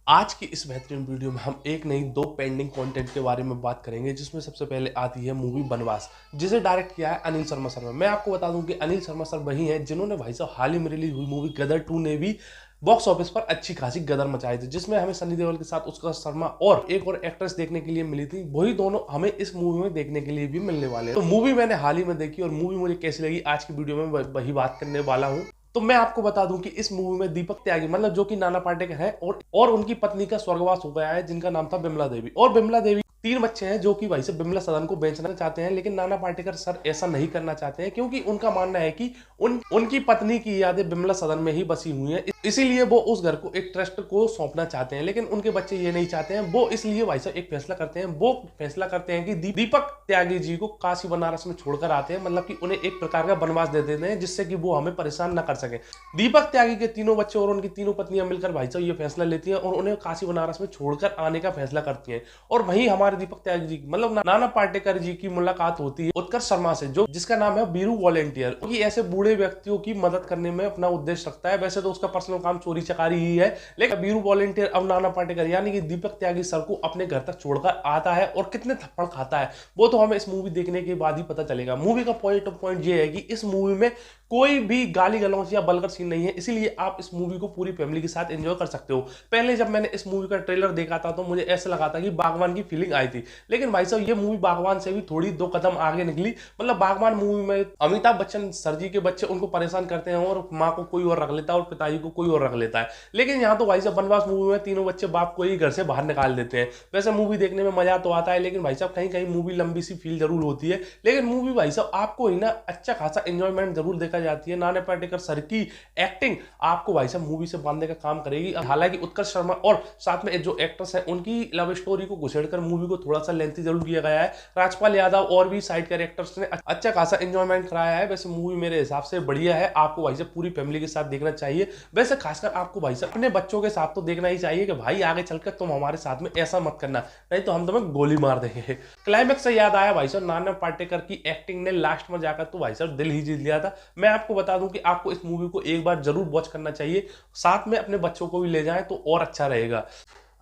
आज की इस बेहतरीन वीडियो में हम एक नहीं दो पेंडिंग कंटेंट के बारे में बात करेंगे, जिसमें सबसे पहले आती है मूवी बनवास, जिसे डायरेक्ट किया है अनिल शर्मा सर ने। मैं आपको बता दूं कि अनिल शर्मा सर वही हैं जिन्होंने भाई साहब हाल ही में रिलीज हुई मूवी गदर 2 ने भी बॉक्स ऑफिस पर अच्छी खासी गदर मचाई थी, जिसमें हमें सनी देओल के साथ उसका शर्मा और एक और एक्ट्रेस देखने के लिए मिली थी। वही दोनों हमें इस मूवी में देखने के लिए भी मिलने वाले हैं। तो मूवी मैंने हाल ही में देखी और मूवी मुझे कैसी लगी आज की वीडियो में वही बात करने वाला हूँ। तो मैं आपको बता दूं कि इस मूवी में दीपक त्यागी मतलब जो कि नाना पाटेकर हैं और उनकी पत्नी का स्वर्गवास हो गया है, जिनका नाम था बिमला देवी। और बिमला देवी तीन बच्चे हैं जो कि भाई से बिमला सदन को बेचना चाहते हैं, लेकिन नाना पाटेकर सर ऐसा नहीं करना चाहते हैं, क्योंकि उनका मानना है कि उनकी पत्नी की यादें बिमला सदन में ही बसी हुई हैं। इसीलिए वो उस घर को एक ट्रस्ट को सौंपना चाहते हैं, लेकिन उनके बच्चे ये नहीं चाहते हैं। वो इसलिए भाई साहब एक फैसला करते हैं, वो फैसला करते हैं कि दीपक त्यागी जी को काशी बनारस में छोड़कर आते हैं, मतलब कि उन्हें एक प्रकार का वनवास दे देते हैं, जिससे कि वो हमें परेशान न कर सके। दीपक त्यागी के तीनों बच्चे और उनकी तीनों पत्नियां मिलकर भाई साहब ये फैसला लेती हैं और उन्हें काशी बनारस में छोड़कर आने का फैसला करती हैं। और वहीं हमारे दीपक त्यागी जी मतलब नाना पाटेकर जी की मुलाकात होती है उत्कर्ष शर्मा से, जो जिसका नाम है बीरू वॉलेंटियर, कि ऐसे बूढ़े व्यक्तियों की मदद करने में अपना उद्देश्य रखता है। वैसे तो उसका पर्सनल काम चोरी चकारी ही है, लेकिन बीरू वॉलेंटियर अब नाना पाटेकर यानी कि दीपक त्यागी सर को अपने घर तक छोड़कर आता है, और कितने थप्पड़ खाता है वो तो हमें इस मूवी देखने के बाद ही पता चलेगा। मूवी का पॉइंट ये है कि इस मूवी में कोई भी गाली गलौज या बल्गर सीन नहीं है, इसीलिए आप इस मूवी को पूरी फैमिली के साथ एंजॉय कर सकते हो। पहले जब मैंने इस मूवी का ट्रेलर देखा था तो मुझे ऐसा लगा था कि बागवान की फीलिंग आई थी, लेकिन भाई साहब ये मूवी बागवान से भी थोड़ी दो कदम आगे निकली। मतलब बागवान मूवी में अमिताभ बच्चन सर जी के बच्चे उनको परेशान करते हैं और माँ को कोई और रख लेता है और पिताजी को कोई और रख लेता है, लेकिन यहाँ तो भाई साहब बनवास मूवी में तीनों बच्चे बाप को ही घर से बाहर निकाल देते हैं। वैसे मूवी देखने में मजा तो आता है, लेकिन भाई साहब कहीं कहीं मूवी लंबी सी फील जरूर होती है, लेकिन मूवी भाई साहब आपको ही ना अच्छा खासा एंजॉयमेंट जरूर देखा जाती है। नाना पाटेकर सर की एक्टिंग आपको भाई साहब मूवी से बांधने का काम करेगी। हालांकि उत्कर्ष शर्मा और साथ में जो एक्ट्रेस है उनकी लव स्टोरी को घुसेड़कर मूवी को थोड़ा सा लेंथी जरूर किया गया है। राजपाल यादव और भी साइड कैरेक्टर्स ने अच्छा खासा एंजॉयमेंट कराया है। वैसे मूवी मेरे हिसाब से बढ़िया है, आपको भाई साहब पूरी फैमिली के साथ देखना चाहिए। वैसे खासकर आपको भाई साहब अपने बच्चों के साथ तो देखना ही चाहिए कि भाई आगे चलकर तुम हमारे साथ में ऐसा मत करना, नहीं तो हम तुम्हें गोली मार देंगे। क्लाइमैक्स से याद आया भाई साहब नाना पाटेकर की एक्टिंग ने लास्ट में जाकर तो भाई साहब दिल ही जीत लिया था। मैं आपको बता दूं कि आपको इस मूवी को एक बार जरूर वॉच करना चाहिए, साथ में अपने बच्चों को भी ले जाएं तो और अच्छा रहेगा।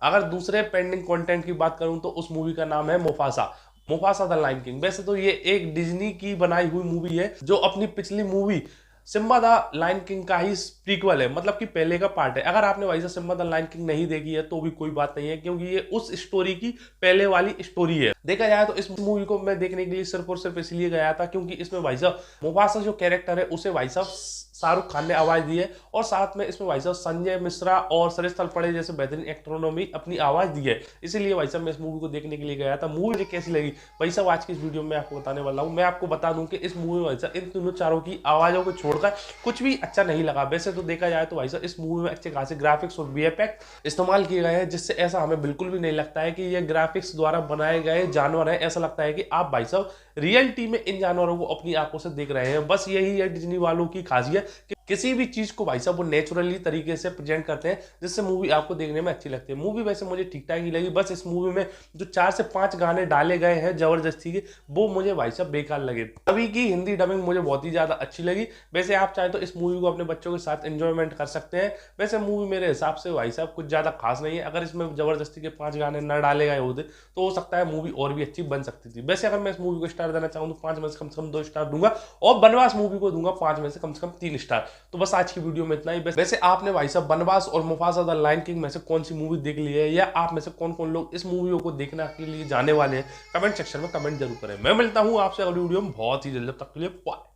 अगर दूसरे पेंडिंग कंटेंट की बात करूं तो उस मूवी का नाम है Mufasa, Mufasa the Lion King. वैसे तो ये एक डिज्नी की बनाई हुई मूवी है, जो अपनी पिछली movie Simba the Lion King का ही प्रीक्वल है, मतलब कि पहले का पार्ट है। अगर आपने भाई साहब सिम्बा द लायन किंग नहीं देखी है तो भी कोई बात नहीं है, क्योंकि ये उस स्टोरी की पहले वाली स्टोरी है। देखा जाए तो इस मूवी को मैं देखने के लिए सिर्फ और सिर्फ इसलिए गया था क्योंकि इसमें भाई साहब मुफासा जो कैरेक्टर है उसे भाई साहब शाहरुख खान ने आवाज दी है, और साथ में इसमें भाई साहब संजय मिश्रा और सरिस तलपड़े जैसे बेहतरीन एक्टरों ने भी अपनी आवाज दी है। इसीलिए भाई साहब मैं इस मूवी को देखने के लिए गया था। मूवी मुझे कैसी लगी भाई साहब आज की इस वीडियो में आपको बताने वाला हूं। मैं आपको बता दूं कि इस मूवी में भाई साहब इन तीनों चारों की आवाजों को छोड़कर कुछ भी अच्छा नहीं लगा। वैसे तो देखा जाए तो भाई साहब इस मूवी में अच्छे खासे ग्राफिक्स और वीएफएक्स इस्तेमाल किए गए हैं, जिससे ऐसा हमें बिल्कुल भी नहीं लगता है कि ये ग्राफिक्स द्वारा बनाए गए जानवर है। ऐसा लगता है कि आप भाई साहब रियलिटी में इन जानवरों को अपनी आंखों से देख रहे हैं। बस यही है डिज्नी वालों की खासियत कि किसी भी चीज को भाई साहब वो नेचुरली तरीके से प्रेजेंट करते हैं, जिससे मूवी आपको देखने में अच्छी लगती है। मूवी वैसे मुझे ठीक ठाक ही लगी, बस इस मूवी में जो 4 से 5 गाने डाले गए हैं जबरदस्ती के, वो मुझे भाई साहब बेकार लगे। अभी की हिंदी डबिंग मुझे बहुत ही ज्यादा अच्छी लगी। वैसे आप चाहे तो इस मूवी को अपने बच्चों के साथ एंजॉयमेंट कर सकते हैं। वैसे मूवी मेरे हिसाब से भाई साहब कुछ ज्यादा खास नहीं है। अगर इसमें जबरदस्ती के 5 गाने न डाले गए होते तो हो सकता है मूवी और भी अच्छी बन सकती थी। वैसे अगर मैं इस मूवी को स्टार देना चाहूँ तो 5 में से कम 2 स्टार दूंगा, और बनवास मूवी को दूंगा 5 में से कम 3 स्टार। तो बस आज की वीडियो में इतना ही। वैसे आपने भाई साहब बनवास और मुफासा द लायन किंग में से कौन सी मूवी देख ली है, या आप में से कौन कौन लोग इस मूवियों को देखने के लिए जाने वाले हैं, कमेंट सेक्शन में कमेंट जरूर करें। मैं मिलता हूं आपसे अगली वीडियो में बहुत ही जल्द, तब तक के लिए बाय।